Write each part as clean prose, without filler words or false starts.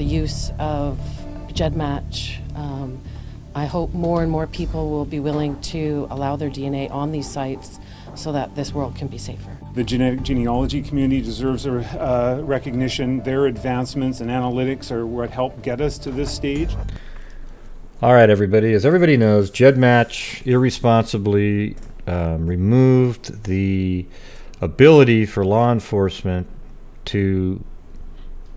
the use of GEDmatch. I hope more and more people will be willing to allow their DNA on these sites so that this world can be safer. The genetic genealogy community deserves recognition. Their advancements and analytics are what helped get us to this stage. All right, everybody. As everybody knows, GEDmatch irresponsibly removed the ability for law enforcement to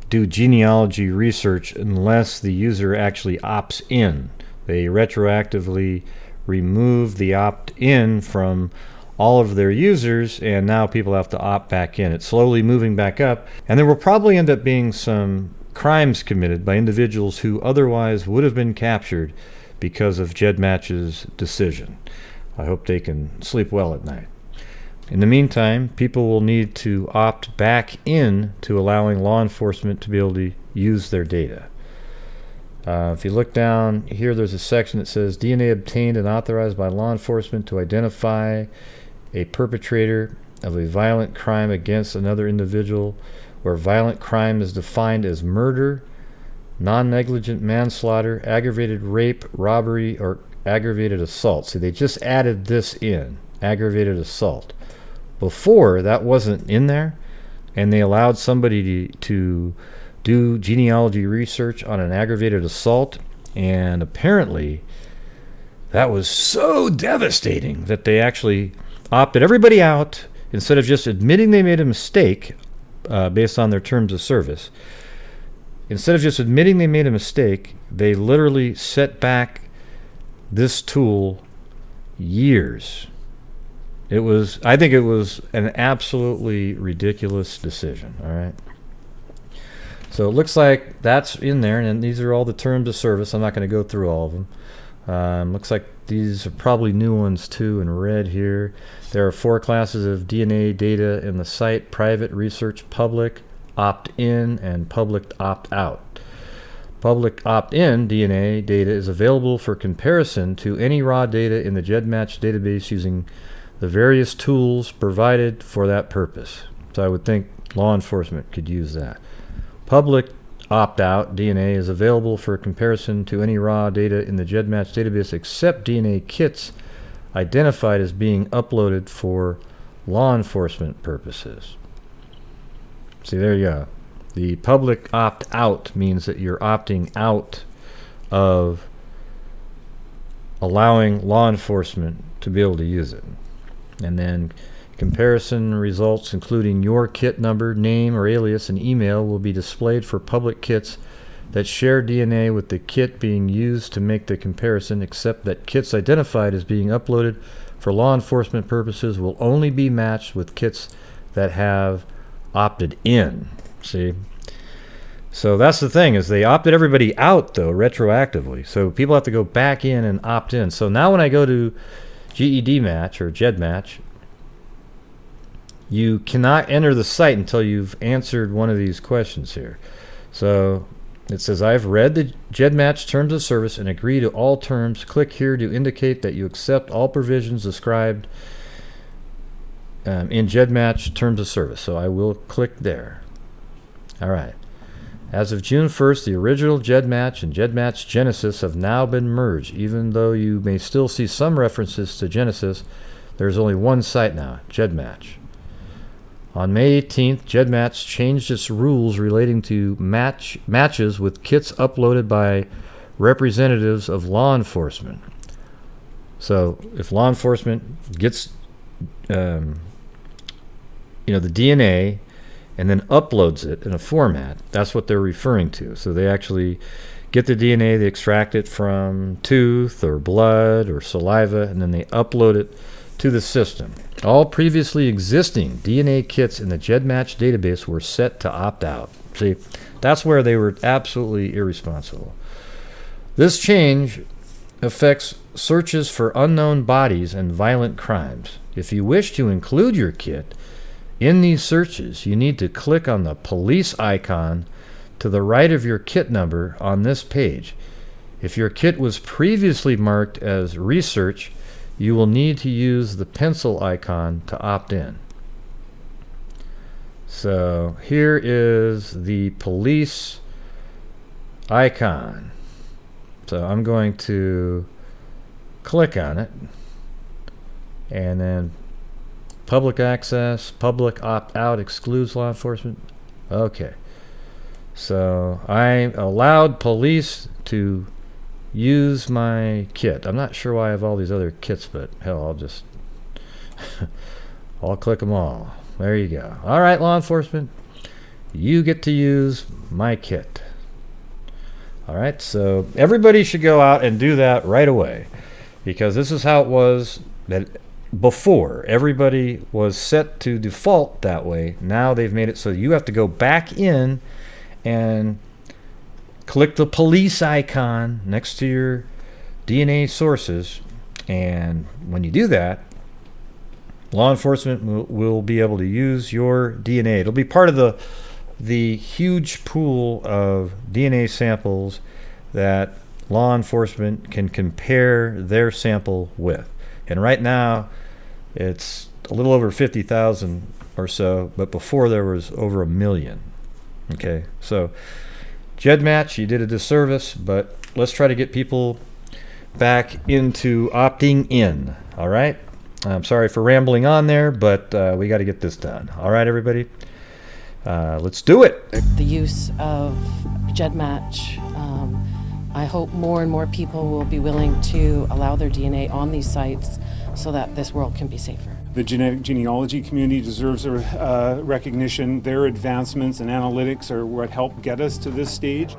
do genealogy research unless the user actually opts in. They retroactively removed the opt-in from all of their users, and now people have to opt back in. It's slowly moving back up, and there will probably end up being some crimes committed by individuals who otherwise would have been captured because of GEDmatch's decision. I hope they can sleep well at night. In the meantime, people will need to opt back in to allowing law enforcement to be able to use their data. If you look down here, there's a section that says DNA obtained and authorized by law enforcement to identify a perpetrator of a violent crime against another individual, where violent crime is defined as murder, non-negligent manslaughter, aggravated rape, robbery, or aggravated assault. See, they just added this in, aggravated assault. Before, that wasn't in there, and they allowed somebody to do genealogy research on an aggravated assault, and apparently that was so devastating that they actually opted everybody out. Instead of just admitting they made a mistake based on their terms of service, instead of just admitting they made a mistake, they literally set back this tool years. I think it was an absolutely ridiculous decision. All right. So it looks like that's in there, and these are all the terms of service. I'm not going to go through all of them. Looks like these are probably new ones too in red here. There are 4 classes of DNA data in the site: private, research, public, opt-in, and public opt-out. Public opt-in DNA data is available for comparison to any raw data in the GEDmatch database using the various tools provided for that purpose. So I would think law enforcement could use that. Public opt-out DNA is available for comparison to any raw data in the GEDmatch database except DNA kits identified as being uploaded for law enforcement purposes. See, there you go. The public opt-out means that you're opting out of allowing law enforcement to be able to use it. And then comparison results, including your kit number, name, or alias, and email, will be displayed for public kits that share DNA with the kit being used to make the comparison, except that kits identified as being uploaded for law enforcement purposes will only be matched with kits that have opted in. See? So that's the thing, is they opted everybody out, though, retroactively. So people have to go back in and opt in. So now when I go to GEDmatch or GEDmatch, you cannot enter the site until you've answered one of these questions here. So it says, I've read the GEDmatch terms of service and agree to all terms. Click here to indicate that you accept all provisions described in GEDmatch terms of service. So I will click there. All right. As of June 1st, the original GEDmatch and GEDmatch Genesis have now been merged. Even though you may still see some references to Genesis, there's only one site now, GEDmatch. On May 18th, GEDmatch changed its rules relating to matches with kits uploaded by representatives of law enforcement. So if law enforcement gets the DNA and then uploads it in a format, that's what they're referring to. So they actually get the DNA, they extract it from tooth or blood or saliva, and then they upload it to the system. All previously existing DNA kits in the GEDmatch database were set to opt out. See, that's where they were absolutely irresponsible. This change affects searches for unknown bodies and violent crimes. If you wish to include your kit in these searches, you need to click on the police icon to the right of your kit number on this page. If your kit was previously marked as research, you will need to use the pencil icon to opt in. So here is the police icon. So I'm going to click on it, and then public access, public opt-out excludes law enforcement. Okay. So I allowed police to use my kit. I'm not sure why I have all these other kits, but hell, I'll just I'll click them all. There you go. All right, law enforcement, you get to use my kit. All right, so everybody should go out and do that right away, because this is how it was that before. Everybody was set to default that way. Now they've made it so you have to go back in and click the police icon next to your DNA sources, and when you do that, law enforcement will be able to use your DNA. It'll be part of the huge pool of DNA samples that law enforcement can compare their sample with. And right now, it's a little over 50,000 or so, but before there was over 1 million. Okay, so GEDmatch, you did a disservice, but let's try to get people back into opting in. All right, I'm sorry for rambling on there, but we got to get this done. All right, everybody, let's do it. The use of GEDmatch, I hope more and more people will be willing to allow their DNA on these sites so that this world can be safer. The genetic genealogy community deserves recognition. Their advancements and analytics are what helped get us to this stage.